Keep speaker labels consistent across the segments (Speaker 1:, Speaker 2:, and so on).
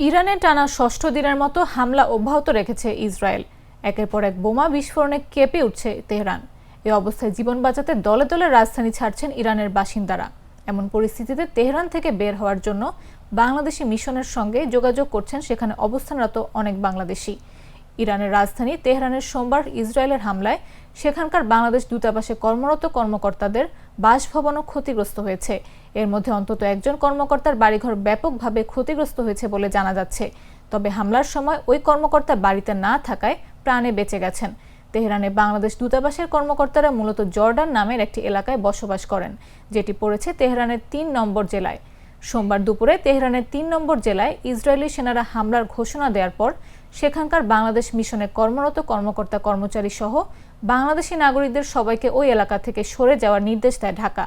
Speaker 1: ইরানে টানা ষষ্ঠ দিনের মতো হামলা অব্যাহত রেখেছে ইসরায়েল। একের পর এক বোমা বিস্ফোরণে কেঁপে উঠছে তেহরান। এই অবস্থায় জীবন বাঁচাতে দলে দলে রাজধানী ছাড়ছেন ইরানের বাসিন্দারা। এমন পরিস্থিতিতে তেহরান থেকে বের হওয়ার জন্য বাংলাদেশি মিশনের সঙ্গে যোগাযোগ করছেন সেখানে অবস্থানরত অনেক বাংলাদেশি। ইরানের রাজধানী তেহরানের সোমবার ইসরায়েলের হামলায় সেখানকার বাংলাদেশ দূতাবাসে কর্মরত কর্মকর্তাদের বাসভবনও ক্ষতিগ্রস্ত হয়েছে। এর মধ্যে অন্তত একজন কর্মকর্তার বাড়িঘর ব্যাপকভাবে ক্ষতিগ্রস্ত হয়েছে বলে জানা যাচ্ছে। তবে হামলার সময় ওই কর্মকর্তা বাড়িতে না থাকায় প্রাণে বেঁচে গেছেন। তেহরানে বাংলাদেশ দূতাবাসের কর্মকর্তারা মূলত জর্ডান নামের একটি এলাকায় বসবাস করেন, যেটি পড়েছে তেহরানের ৩ নম্বর জেলায়। সোমবার দুপুরে তেহরানের ৩ নম্বর জেলায় ইসরায়েলি সেনারা হামলার ঘোষণা দেওয়ার পর সেখানকার বাংলাদেশ মিশনে কর্মরত কর্মকর্তা কর্মচারী সহ বাংলাদেশি নাগরিকদের সবাইকে ওই এলাকা থেকে সরে যাওয়ার নির্দেশ দেয় ঢাকা।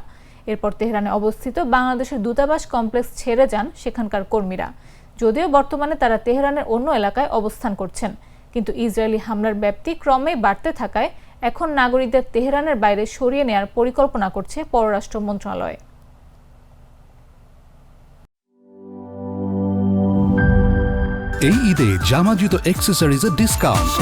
Speaker 1: এরপর তেহরানে অবস্থিত বাংলাদেশের দূতাবাস কমপ্লেক্স ছেড়ে যান সেখানকার কর্মীরা। যদিও বর্তমানে তারা তেহরানের অন্য এলাকায় অবস্থান করছেন, কিন্তু ইসরায়েলি হামলার ব্যাপ্তি ক্রমেই বাড়তে থাকায় এখন নাগরিকদের তেহরানের বাইরে সরিয়ে নেওয়ার পরিকল্পনা করছে পররাষ্ট্র মন্ত্রণালয়।
Speaker 2: এই ঈদে জামা জুতো অ্যাক্সেসরিজের ডিসকাউন্ট।